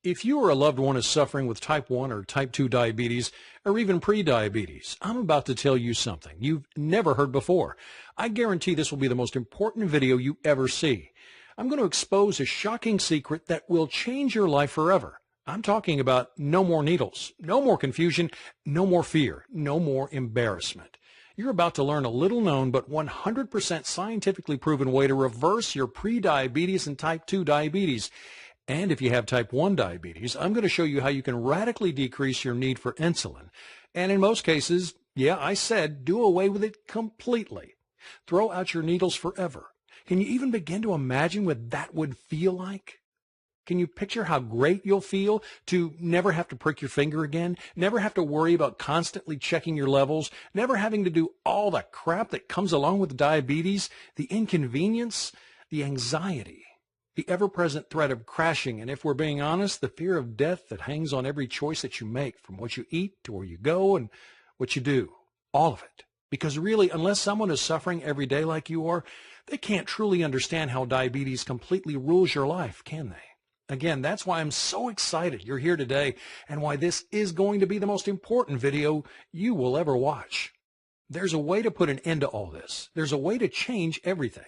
If you or a loved one is suffering with type 1 or type 2 diabetes, or even pre-diabetes, I'm about to tell you something you've never heard before. I guarantee this will be the most important video you ever see. I'm going to expose a shocking secret that will change your life forever. I'm talking about no more needles, no more confusion, no more fear, no more embarrassment. You're about to learn a little known but 100% scientifically proven way to reverse your pre-diabetes and type 2 diabetes. And if you have type 1 diabetes, I'm going to show you how you can radically decrease your need for insulin. And in most cases, yeah, I said do away with it completely. Throw out your needles forever. Can you even begin to imagine what that would feel like? Can you picture how great you'll feel to never have to prick your finger again, never have to worry about constantly checking your levels, never having to do all the crap that comes along with diabetes, the inconvenience, the anxiety, the ever-present threat of crashing, and if we're being honest, the fear of death that hangs on every choice that you make, from what you eat to where you go and what you do, all of it. Because really, unless someone is suffering every day like you are, they can't truly understand how diabetes completely rules your life, can they? Again, that's why I'm so excited you're here today and why this is going to be the most important video you will ever watch. There's a way to put an end to all this. There's a way to change everything.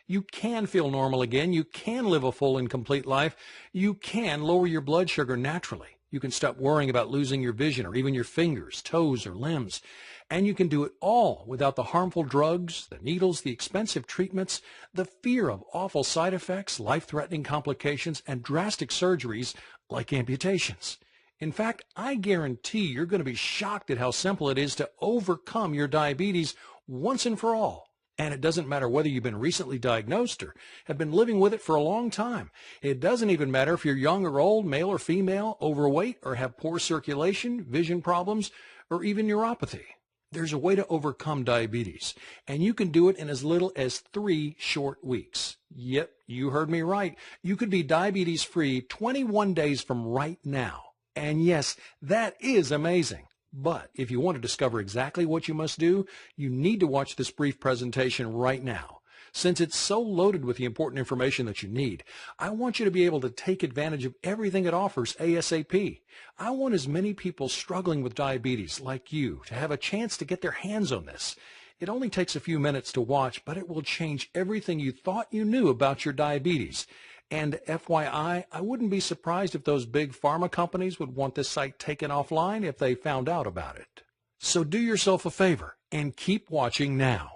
You can feel normal again. You can live a full and complete life. You can lower your blood sugar naturally. You can stop worrying about losing your vision or even your fingers, toes, or limbs. And you can do it all without the harmful drugs, the needles, the expensive treatments, the fear of awful side effects, life-threatening complications, and drastic surgeries like amputations. In fact, I guarantee you're going to be shocked at how simple it is to overcome your diabetes once and for all. And it doesn't matter whether you've been recently diagnosed or have been living with it for a long time. It doesn't even matter if you're young or old, male or female, overweight, or have poor circulation, vision problems, or even neuropathy. There's a way to overcome diabetes, and you can do it in as little as 3 short weeks. Yep, you heard me right. You could be diabetes-free 21 days from right now. And yes, that is amazing. But if you want to discover exactly what you must do, you need to watch this brief presentation right now. Since it's so loaded with the important information that you need, I want you to be able to take advantage of everything it offers ASAP. I want as many people struggling with diabetes like you to have a chance to get their hands on this. It only takes a few minutes to watch, but it will change everything you thought you knew about your diabetes. And FYI, I wouldn't be surprised if those big pharma companies would want this site taken offline if they found out about it. So do yourself a favor and keep watching now.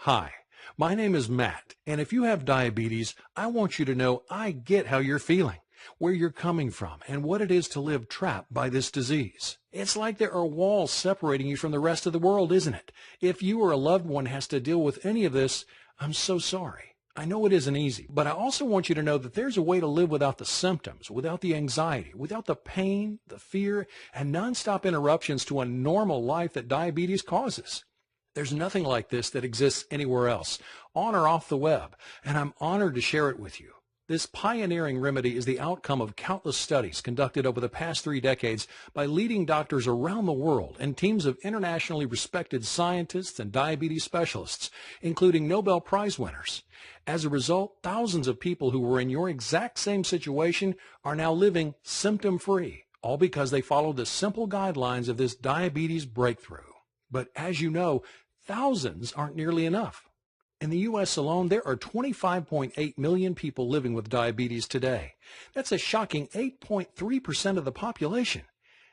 Hi, my name is Matt, and if you have diabetes, I want you to know I get how you're feeling, where you're coming from, and what it is to live trapped by this disease. It's like there are walls separating you from the rest of the world, isn't it? If you or a loved one has to deal with any of this, I'm so sorry. I know it isn't easy, but I also want you to know that there's a way to live without the symptoms, without the anxiety, without the pain, the fear, and nonstop interruptions to a normal life that diabetes causes. There's nothing like this that exists anywhere else, on or off the web, and I'm honored to share it with you. This pioneering remedy is the outcome of countless studies conducted over the past 3 decades by leading doctors around the world and teams of internationally respected scientists and diabetes specialists, including Nobel Prize winners. As a result, thousands of people who were in your exact same situation are now living symptom-free, all because they followed the simple guidelines of this diabetes breakthrough. But as you know, thousands aren't nearly enough. In the U.S. alone, there are 25.8 million people living with diabetes today. That's a shocking 8.3% of the population.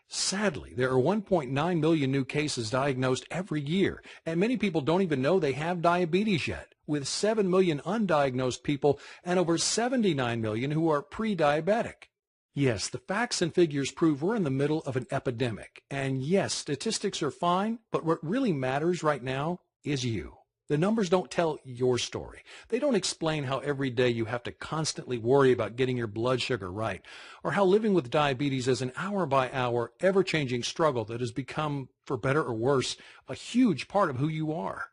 Sadly, there are 1.9 million new cases diagnosed every year, and many people don't even know they have diabetes yet, with 7 million undiagnosed people and over 79 million who are pre-diabetic. Yes, the facts and figures prove we're in the middle of an epidemic. And yes, statistics are fine, but what really matters right now is you. The numbers don't tell your story. They don't explain how every day you have to constantly worry about getting your blood sugar right, or how living with diabetes is an hour-by-hour, ever-changing struggle that has become, for better or worse, a huge part of who you are.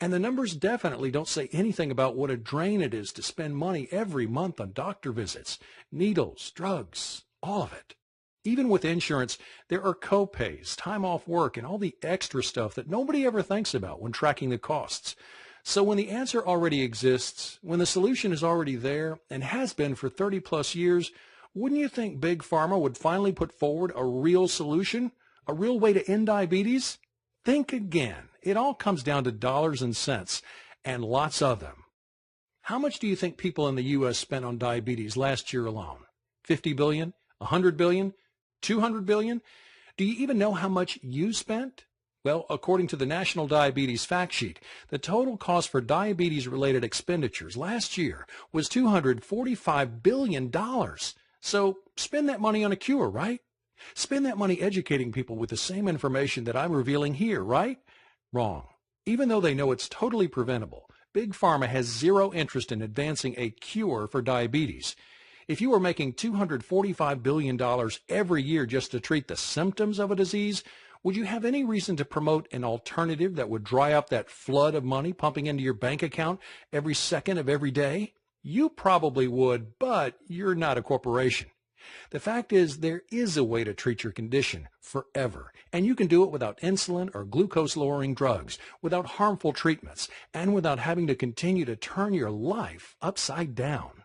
And the numbers definitely don't say anything about what a drain it is to spend money every month on doctor visits, needles, drugs, all of it. Even with insurance, there are co-pays, time off work, and all the extra stuff that nobody ever thinks about when tracking the costs. So when the answer already exists, when the solution is already there and has been for 30-plus years, Wouldn't you think Big Pharma would finally put forward a real solution, a real way to end diabetes? Think again. It all comes down to dollars and cents, and lots of them. How much do you think people in the U.S. spent on diabetes last year alone? 50 billion? 100 billion? 200 billion? Do you even know how much you spent? Well, according to the National Diabetes Fact Sheet, the total cost for diabetes-related expenditures last year was $245 billion. So spend that money on a cure, right? Spend that money educating people with the same information that I'm revealing here, right? Wrong. Even though they know it's totally preventable, Big Pharma has zero interest in advancing a cure for diabetes. If you were making $245 billion every year just to treat the symptoms of a disease, would you have any reason to promote an alternative that would dry up that flood of money pumping into your bank account every second of every day? You probably would, but you're not a corporation. The fact is, there is a way to treat your condition forever, and you can do it without insulin or glucose-lowering drugs, without harmful treatments, and without having to continue to turn your life upside down.